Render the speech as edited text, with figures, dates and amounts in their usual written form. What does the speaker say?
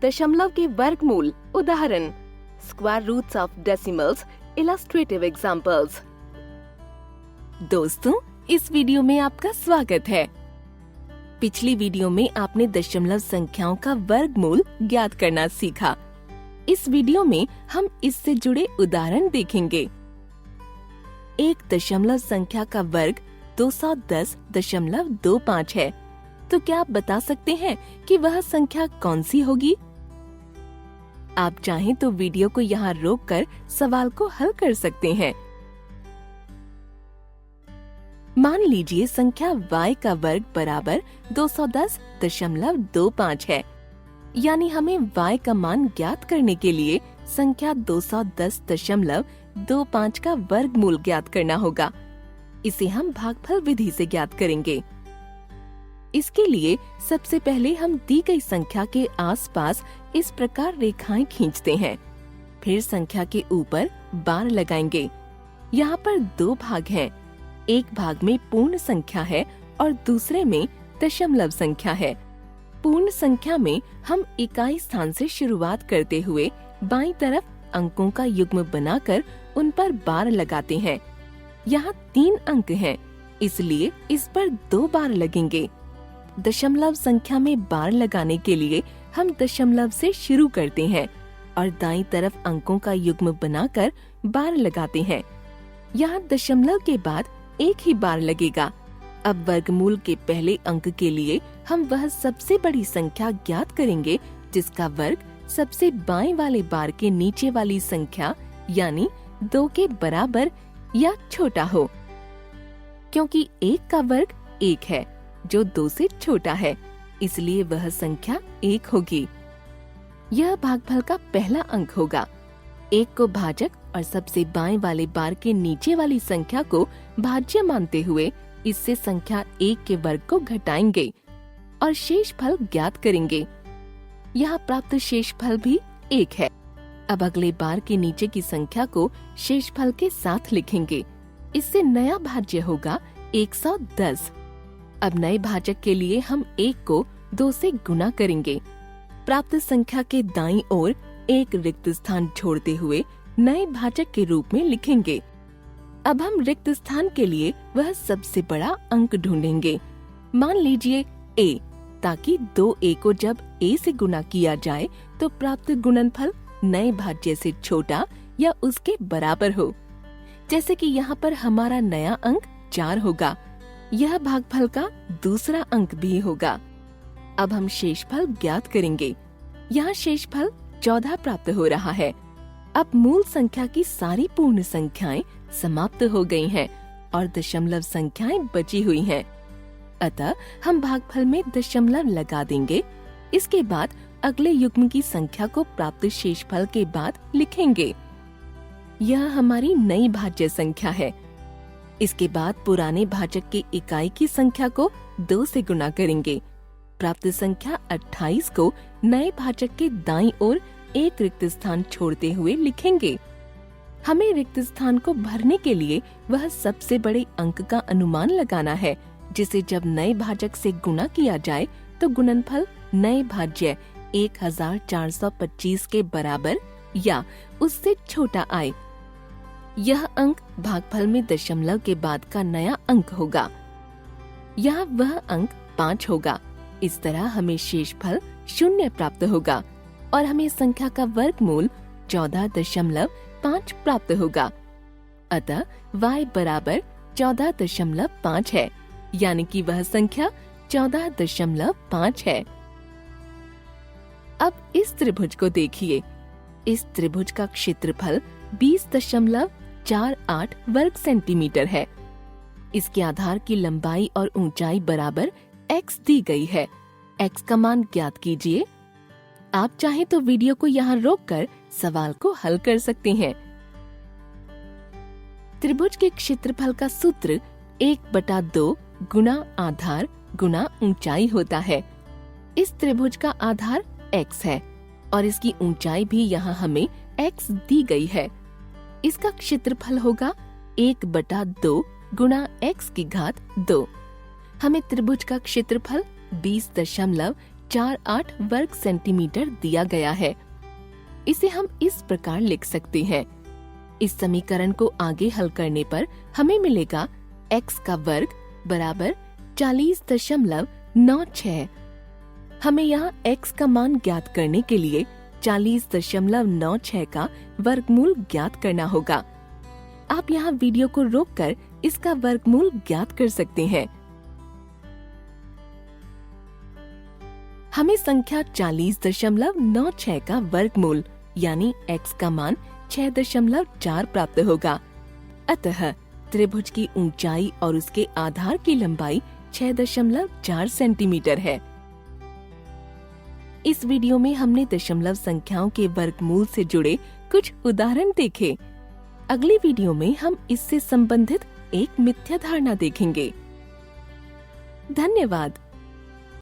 दशमलव के वर्गमूल उदाहरण, square roots of decimals illustrative examples. दोस्तों, इस वीडियो में आपका स्वागत है। पिछली वीडियो में आपने दशमलव संख्याओं का वर्गमूल ज्ञात करना सीखा। इस वीडियो में हम इससे जुड़े उदाहरण देखेंगे। एक दशमलव संख्या का वर्ग 210.25 है, तो क्या आप बता सकते हैं कि वह संख्या कौन सी होगी? आप चाहें तो वीडियो को यहाँ रोककर सवाल को हल कर सकते हैं। मान लीजिए संख्या y का वर्ग बराबर 210.25 है, यानी हमें y का मान ज्ञात करने के लिए संख्या 210.25 का वर्गमूल ज्ञात करना होगा। इसे हम भागफल विधि से ज्ञात करेंगे। इसके लिए सबसे पहले हम दी गई संख्या के आसपास इस प्रकार रेखाएं खींचते हैं। फिर संख्या के ऊपर बार लगाएंगे। यहाँ पर दो भाग हैं। एक भाग में पूर्ण संख्या है और दूसरे में दशमलव संख्या है। पूर्ण संख्या में हम इकाई स्थान से शुरुआत करते हुए बाईं तरफ अंकों का युग्म बनाकर उन पर बार लगाते हैं। यहाँ 3 अंक हैं, इसलिए इस पर 2 बार लगेंगे। दशमलव संख्या में बार लगाने के लिए हम दशमलव से शुरू करते हैं और दाईं तरफ अंकों का युग्म बनाकर बार लगाते हैं। यहाँ दशमलव के बाद 1 ही बार लगेगा। अब वर्गमूल के पहले अंक के लिए हम वह सबसे बड़ी संख्या ज्ञात करेंगे जिसका वर्ग सबसे बाएं वाले बार के नीचे वाली संख्या यानी 2 के बराबर या छोटा हो। क्योंकि 1 का वर्ग 1 है जो 2 से छोटा है, इसलिए वह संख्या 1 होगी। यह भागफल का पहला अंक होगा। 1 को भाजक और सबसे बाएं वाले बार के नीचे वाली संख्या को भाज्य मानते हुए इससे संख्या 1 के वर्ग को घटाएंगे और शेषफल ज्ञात करेंगे। यहाँ प्राप्त शेषफल भी 1 है। अब अगले बार के नीचे की संख्या को शेषफल के साथ लिखेंगे। इससे नया भाज्य होगा 110। अब नए भाजक के लिए हम 1 को 2 से गुना करेंगे। प्राप्त संख्या के दाईं ओर एक रिक्त स्थान छोड़ते हुए नए भाजक के रूप में लिखेंगे। अब हम रिक्त स्थान के लिए वह सबसे बड़ा अंक ढूंढेंगे। मान लीजिए a, ताकि 2a को जब a से गुना किया जाए तो प्राप्त गुणनफल नए भाज्य से छोटा या उसके बराबर हो। जैसे कि यहाँ पर हमारा नया अंक 4 होगा। यह भागफल का दूसरा अंक भी होगा। अब हम शेषफल ज्ञात करेंगे। यहाँ शेषफल 14 प्राप्त हो रहा है। अब मूल संख्या की सारी पूर्ण संख्याएं समाप्त हो गई हैं और दशमलव संख्याएं बची हुई हैं। अतः हम भागफल में दशमलव लगा देंगे। इसके बाद अगले युग्म की संख्या को प्राप्त शेषफल के बाद लिखेंगे। यह हमारी नई भाज्य संख्या है। इसके बाद पुराने भाजक की इकाई की संख्या को 2 से गुना करेंगे। प्राप्त संख्या 28 को नए भाजक के दाईं ओर एक रिक्त स्थान छोड़ते हुए लिखेंगे। हमें रिक्त स्थान को भरने के लिए वह सबसे बड़े अंक का अनुमान लगाना है जिसे जब नए भाजक से गुणा किया जाए तो गुणनफल नए भाज्य 1425 के बराबर या उससे छोटा आए। यह अंक भागफल में दशमलव के बाद का नया अंक होगा। यहाँ वह अंक 5 होगा। इस तरह हमें शेषफल 0 प्राप्त होगा और हमें संख्या का वर्गमूल 14.5 प्राप्त होगा। अतः y बराबर 14.5 है, यानी कि वह संख्या 14.5 है। अब इस त्रिभुज को देखिए। इस त्रिभुज का क्षेत्रफल 20.48 वर्ग सेंटीमीटर है। इसके आधार की लंबाई और ऊंचाई बराबर x दी गई है। x का मान ज्ञात कीजिए। आप चाहें तो वीडियो को यहाँ रोककर सवाल को हल कर सकते हैं। त्रिभुज के क्षेत्रफल का सूत्र 1/2 गुना आधार गुना ऊंचाई होता है। इस त्रिभुज का आधार x है और इसकी ऊंचाई भी यहाँ हमें x दी गई है। इसका क्षेत्रफल होगा 1/2 गुना x की घात 2। हमें त्रिभुज का क्षेत्रफल 48 वर्ग सेंटीमीटर दिया गया है। इसे हम इस प्रकार लिख सकते हैं। इस समीकरण को आगे हल करने पर हमें मिलेगा x का वर्ग बराबर 40.96। हमें यहाँ x का मान ज्ञात करने के लिए 40.96 का वर्गमूल ज्ञात करना होगा। आप यहाँ वीडियो को रोककर इसका वर्गमूल ज्ञात कर सकते हैं। हमें संख्या 40.96 का वर्गमूल यानी x का मान 6.4 प्राप्त होगा। अतः त्रिभुज की ऊंचाई और उसके आधार की लंबाई 6.4 सेंटीमीटर है। इस वीडियो में हमने दशमलव संख्याओं के वर्गमूल से जुड़े कुछ उदाहरण देखे। अगली वीडियो में हम इससे संबंधित एक मिथ्या धारणा देखेंगे। धन्यवाद।